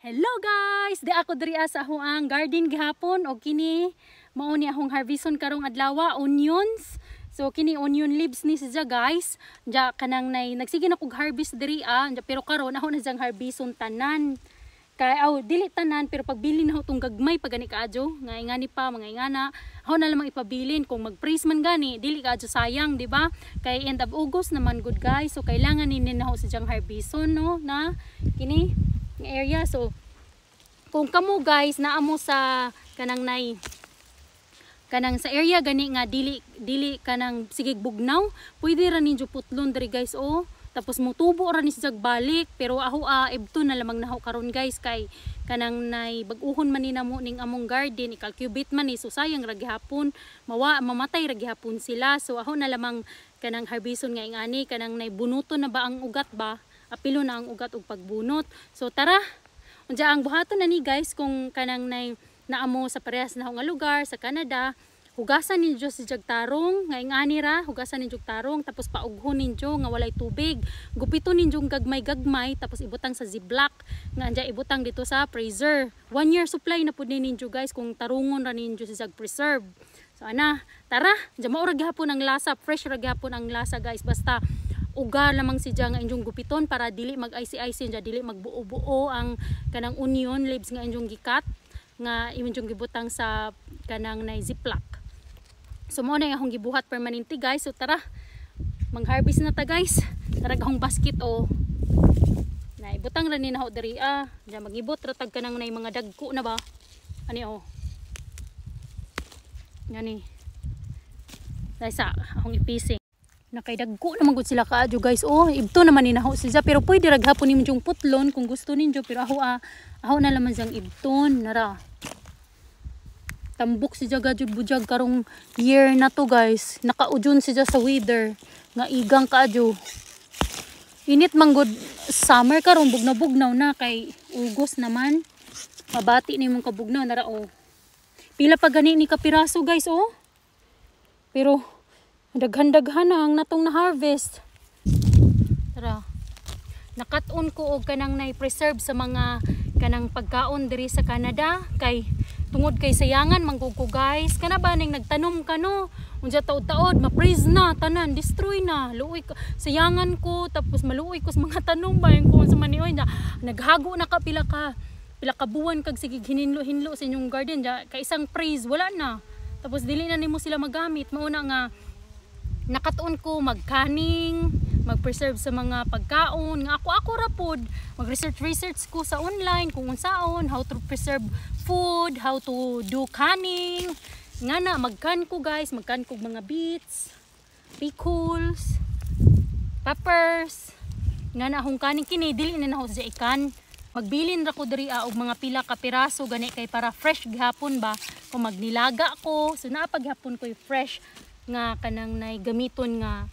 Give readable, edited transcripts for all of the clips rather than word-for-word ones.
Hello guys! Di ako diri sa akong garden gihapon o kini mao ni akong harveston karong adlaw, onions. So kini onion leaves ni siya guys. Ja kanang nagsige na kog harvest diri pero karon ako na jang harveston tanan. Kay dili tanan pero pagbili na ako tong gagmay pag gani kaadyo, nga ingani pa mga ingana. Ako na lamang ipabilin kung mag-freeze man gani, dili kaadyo sayang, di ba? Kay end of August naman good guys. So kailangan ni na ako sa jang harveston no na kini area. So kung kamo guys naamo sa kanang sa area gani nga dili kanang sigig bugnaw, pwede ra ninyo putlon diri guys tapos mutubo ra ni siya balik. Pero ako ebto na lamang naho karon guys kay kanang bag-uhon man ni namo ning among garden, i-cultivate man ni, so sayang ra gihapon, mamatay ra gihapon sila. So ako na lamang kanang harveston nga ingani kanang bunuton na ba ang ugat ba, apilo na ang ugat og pagbunot. So tara, unja ang buhaton na ni guys kung kanang naamo sa parehas na nga lugar sa Canada. Hugasan ninyo si jagtarong nga ingani ra, hugasan ninyo tarong tapos paughon ninyo nga walay tubig. Gupiton ninyo gagmay tapos ibutang sa ziplock nga anja ibutang dito sa freezer. 1 year supply na pud ninyo guys kung tarungon ra ninyo si jag preserve. So ana, tara, anja mao ra gyapon ang lasa, fresh ra gyapon ang lasa guys. Basta uga lamang si nga inyong gupiton para dili mag-icy-icy, dili magbuo-buo ang kanang onion leaves nga inyong gikat nga inyong gibutang sa kanang ziplock. So mo na akong gibuhat permanente guys. So tara, mag-harvest na ta guys. Tara akong basket na ibutang ra ni naho diri diyan magibot ra tag kanang mga dagko na ba ani ngani dai sa akong ipising nakaidagko naman gud sila kaadyo guys. Ibto naman ni naho sila pero pwede ra gahapon nimong putlon kung gusto ninyo, pero ako na laman sang ibton nara. Tambok si jaga jud bujag karong year na to guys. Nakaujon si sa weather nga igang kaadyo. Init man gud summer karon, bugnaw na kay Ugos naman. Mabati ni mong kabugnaw nara Pila pa gani ni kapiraso guys Pero daghan-daghan ang natong na harvest. Tara. Nakat-on ko og kanang preserve sa mga kanang pagkaon diri sa Canada kay tungod kay sayangan manggug ko guys. Kana ba ning nagtanom ka no? Unsa taod-taod ma-freeze na tanan, destroy na. Luoy sayangan ko tapos maluoy ko sa mga tanom ba kung sa manioy na naghago na ka pila ka buwan kag sige hinlo sa inyong garden kay isang freeze wala na. Tapos dili na nimo sila magamit. Mauna nga nakatuon ko mag-canning, mag-preserve sa mga pagkaon nga ako ra pod mag-research ko sa online kung unsaon how to preserve food, how to do canning nga na mag-can ko guys, mag-can ko mga beets, pickles, peppers nga na akong canning kini dili na ako sa ikan. Magbilin ra ko diri og mga pila ka piraso gani kay para fresh gihapon ba kung magnilaga ko. So naapag gihapon ko fresh nga kanang gamiton nga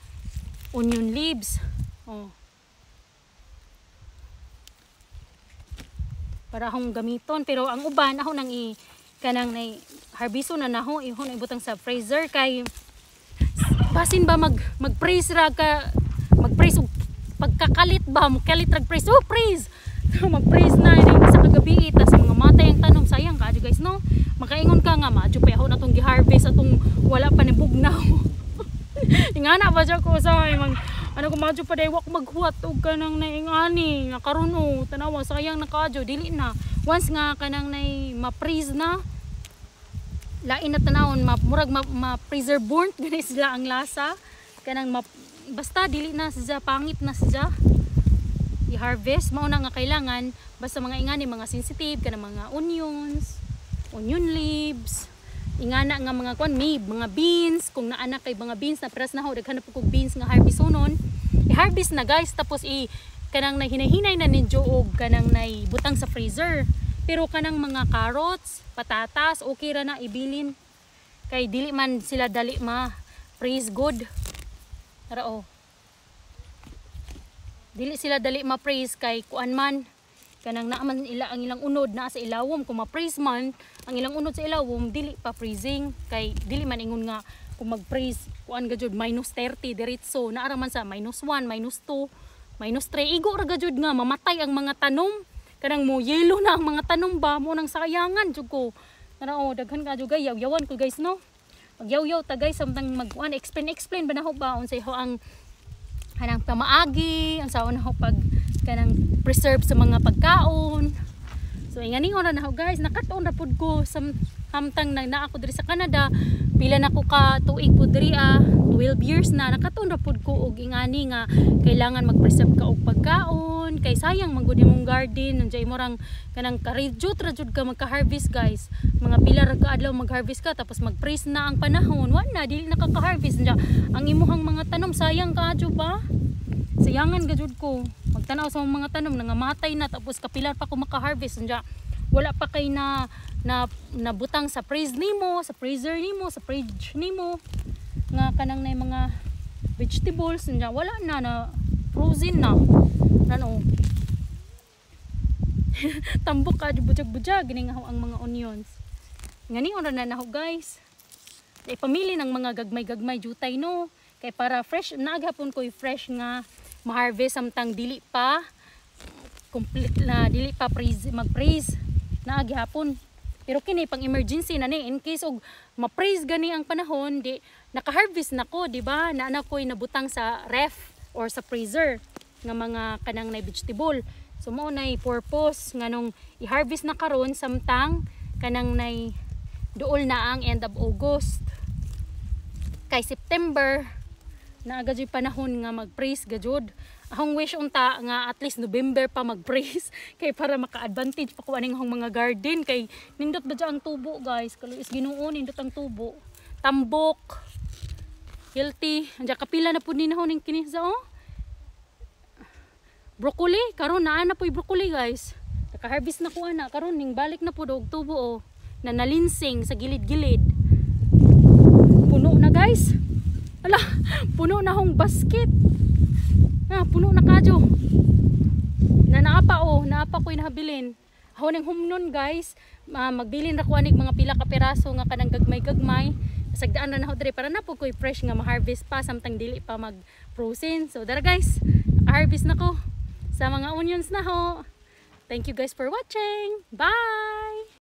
onion leaves para akong gamiton, pero ang uban ako nang kanang harveston na naho ihon ibutang sa freezer kay basin ba mag-freeze ra ka mag-freeze pagkakalit ba kalit rag freeze freeze mag-freeze na sa kagabi tas mga matay ang tanom sayang ka guys no. Makaingon ka nga madyo pa ako natong gi-harvest atong wala pa ni bugnaw. Ingana ba siya ko sa ano ko madyo pa daywak maghuwat og kanang ingani nga karon tanawa sayang na kadyo dili na once nga kanang ma-freeze na lain na tanawon murag ma-preserve burnt gani sila ang lasa kanang basta dili na siya pangit na siya i-harvest. Mao na nga kailangan basta mga ingani mga sensitive kanang mga onion leaves, ingana nga mga mga beans, kung naana kay mga beans na peras na daghan na po kog beans nga harvestonon, i-harvest na guys tapos kanang hinahinay na ninyo og kanang butang sa freezer. Pero kanang mga carrots, patatas, okay ra na ibilin kay dili man sila dali ma-freeze good. Tara dili sila dali ma-freeze kay kuan man kanang naaman ang ilang unod na sa ilawom. Kung ma-freeze man ang ilang unod sa ilawom dili pa freezing kay dili man ingon nga kung mag-freeze kuan gajud -30 diretso naara man sa -1, -2, -3 igo ra gajud nga mamatay ang mga tanom kanang mo yellow na ang mga tanom ba mo nang sayangan jud ko. Kana daghan ka jud yaw-yawan ko guys no. Magyaw-yaw ta guys samtang explain ba na ho ba unsay ho ang kanang pamaagi, ang sao na ho pag kanang preserve sa mga pagkaon. So ingani ora na ho guys, nakatuon ra pud ko samtang naa ako diri sa Canada. Pila na ko ka tuig pud diri 12 years na nakatuon ra pud ko og ingani nga kailangan mag-preserve ka og pagkaon kay sayang man gud imong garden nandiay mo rang kanang ka-reduce ra jud ka magka-harvest guys. Mga pila ra ka adlaw mag-harvest ka tapos mag-freeze na ang panahon, wala dili nakaka-harvest nya. Ang imuhang mga tanom sayang ka jud ba? Sayangan gajud ko. Magtanaw sa mga tanom nangamatay na tapos kapilar pa ko maka-harvest nya. Wala pa kay nabutang sa freezer nimo, sa fridge nimo nga kanang na mga vegetables nya wala na frozen na. Nano. Tambok ka bujag-bujag gini nga ang mga onions. Ngani ora na ho guys. Ay pamili ng mga gagmay-gagmay jutay no. Kay para fresh naghapon ko fresh nga ma-harvest samtang dili pa complete na dili pa mag-freeze na gihapon. Pero kini pang emergency na ni in case og ma-freeze gani ang panahon di naka-harvest na ko, di ba? Na ko'y nabutang sa ref or sa freezer nga mga kanang na vegetable. So mao nay purpose nganong i-harvest na karon samtang kanang nay duol na ang end of August. Kay September na agad yung panahon nga mag-freeze gajud. Akong wish unta nga at least November pa mag-freeze kay para maka-advantage pa ko aning mga garden kay nindot ba ang tubo guys. Kaluis Ginoo nindot ang tubo. Tambok. Healthy. Anja kapila na pud ni nahon ning kini sa broccoli karon naa na poy broccoli guys. Naka-harvest na ko ana karon ning balik na pud og tubo na nalinsing sa gilid-gilid. Puno na guys. Ala, puno na hong basket. Puno na kadyo. Naapa ko inahabilin. Ako ning humnon guys, magbilin ra ko anig mga pila ka piraso nga kanang gagmay-gagmay. Sagdaan na ako diri para na po ko fresh nga ma-harvest pa samtang dili pa mag-frozen. So dara guys, harvest na ko sa mga onions na ho. Thank you guys for watching. Bye!